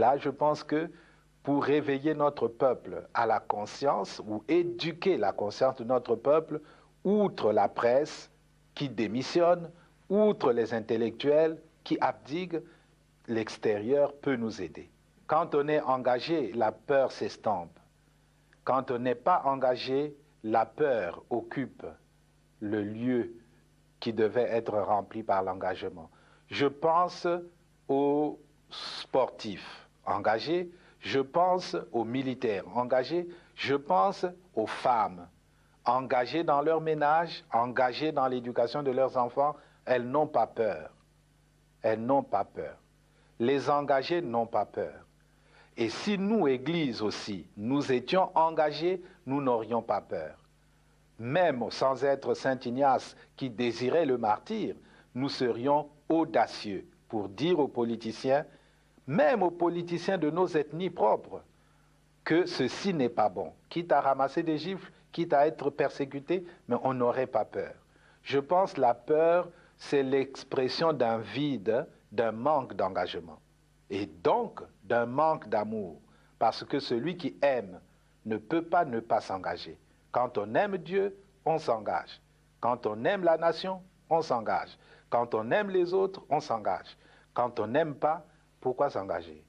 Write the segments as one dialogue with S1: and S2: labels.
S1: là, je pense que pour réveiller notre peuple à la conscience ou éduquer la conscience de notre peuple, outre la presse qui démissionne, outre les intellectuels qui abdiquent, l'extérieur peut nous aider. Quand on est engagé, la peur s'estompe. Quand on n'est pas engagé, la peur occupe le lieu qui devait être rempli par l'engagement. Je pense aux sportifs engagés, je pense aux militaires engagés, je pense aux femmes engagées dans leur ménage, engagées dans l'éducation de leurs enfants. Elles n'ont pas peur. Elles n'ont pas peur. Les engagés n'ont pas peur. Et si nous, Église aussi, nous étions engagés, nous n'aurions pas peur. Même sans être Saint Ignace qui désirait le martyre, nous serions audacieux pour dire aux politiciens, même aux politiciens de nos ethnies propres, que ceci n'est pas bon. Quitte à ramasser des gifles, quitte à être persécuté, mais on n'aurait pas peur. Je pense que la peur, c'est l'expression d'un vide, d'un manque d'engagement. Et donc d'un manque d'amour. Parce que celui qui aime ne peut pas ne pas s'engager. Quand on aime Dieu, on s'engage. Quand on aime la nation, on s'engage. Quand on aime les autres, on s'engage. Quand on n'aime pas, pourquoi s'engager?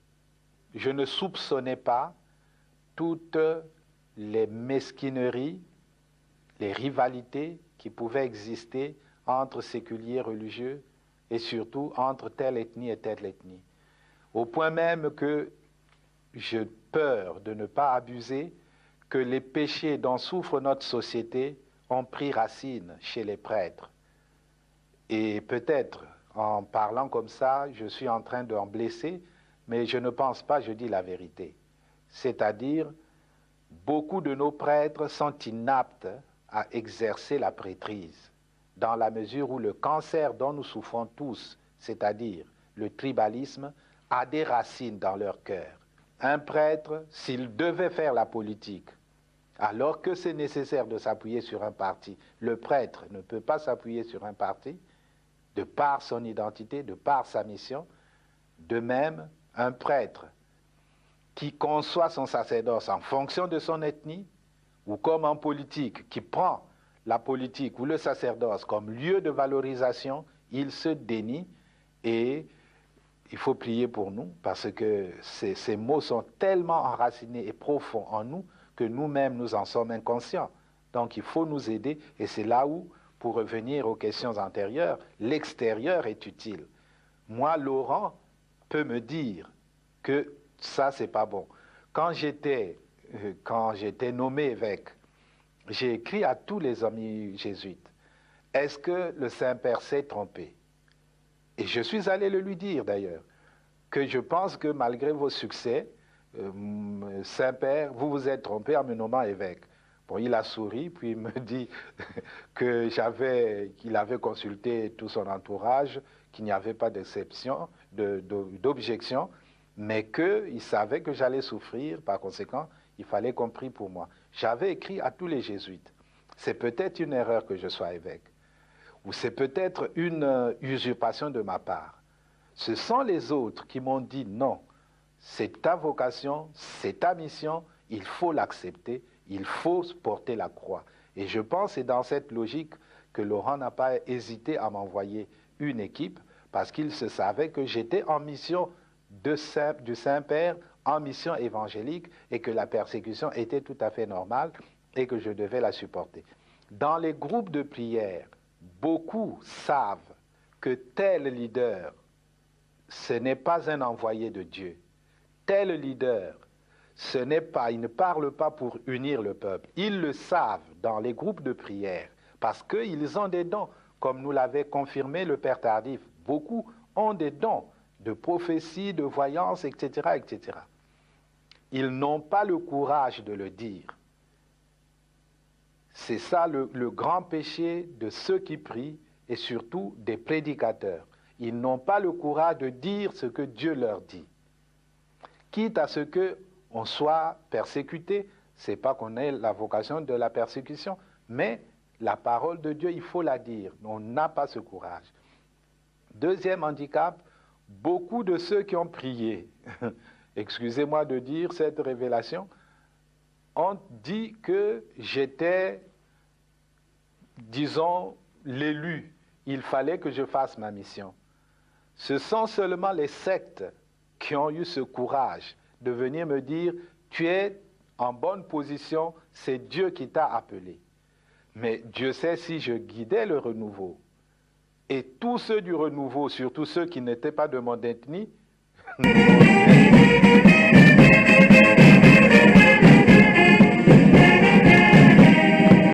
S1: Je ne soupçonnais pas toutes les mesquineries, les rivalités qui pouvaient exister entre séculiers religieux et surtout entre telle ethnie et telle ethnie. Au point même que j'ai peur de ne pas abuser, que les péchés dont souffre notre société ont pris racine chez les prêtres. Et peut-être, en parlant comme ça, je suis en train d'en blesser, mais je ne pense pas, je dis la vérité. C'est-à-dire, beaucoup de nos prêtres sont inaptes à exercer la prêtrise, dans la mesure où le cancer dont nous souffrons tous, c'est-à-dire le tribalisme, a des racines dans leur cœur. Un prêtre, s'il devait faire la politique, alors que c'est nécessaire de s'appuyer sur un parti, le prêtre ne peut pas s'appuyer sur un parti, de par son identité, de par sa mission. De même, un prêtre qui conçoit son sacerdoce en fonction de son ethnie, ou comme en politique, qui prend la politique ou le sacerdoce comme lieu de valorisation, il se dénie et il faut prier pour nous parce que ces mots sont tellement enracinés et profonds en nous que nous-mêmes nous en sommes inconscients. Donc il faut nous aider et c'est là où, pour revenir aux questions antérieures, l'extérieur est utile. Moi, Laurent peut me dire que ça, c'est pas bon. Quand j'étais nommé évêque, j'ai écrit à tous les amis jésuites, est-ce que le Saint-Père s'est trompé? Et je suis allé le lui dire d'ailleurs, que je pense que malgré vos succès, Saint-Père, vous vous êtes trompé en me nommant évêque. Bon, il a souri, puis il me dit qu'il avait consulté tout son entourage, qu'il n'y avait pas d'exception, d'objection, mais qu'il savait que j'allais souffrir, par conséquent, il fallait qu'on prie pour moi. J'avais écrit à tous les jésuites. C'est peut-être une erreur que je sois évêque, ou c'est peut-être une usurpation de ma part. Ce sont les autres qui m'ont dit non, c'est ta vocation, c'est ta mission, il faut l'accepter, il faut porter la croix. Et je pense, c'est dans cette logique que Laurent n'a pas hésité à m'envoyer une équipe, parce qu'il se savait que j'étais en mission du Saint-Père, en mission évangélique, et que la persécution était tout à fait normale, et que je devais la supporter. Dans les groupes de prière, beaucoup savent que tel leader, ce n'est pas un envoyé de Dieu. Tel leader, il ne parle pas pour unir le peuple. Ils le savent dans les groupes de prière, parce qu'ils ont des dons, comme nous l'avait confirmé le Père Tardif. Beaucoup ont des dons de prophétie, de voyance, etc., etc. Ils n'ont pas le courage de le dire. C'est ça le grand péché de ceux qui prient et surtout des prédicateurs. Ils n'ont pas le courage de dire ce que Dieu leur dit. Quitte à ce qu'on soit persécuté, ce n'est pas qu'on ait la vocation de la persécution, mais la parole de Dieu, il faut la dire. On n'a pas ce courage. Deuxième handicap, beaucoup de ceux qui ont prié excusez-moi de dire cette révélation, ont dit que j'étais, disons, l'élu. Il fallait que je fasse ma mission. Ce sont seulement les sectes qui ont eu ce courage de venir me dire, tu es en bonne position, c'est Dieu qui t'a appelé. Mais Dieu sait si je guidais le renouveau. Et tous ceux du renouveau, surtout ceux qui n'étaient pas de mon ethnie,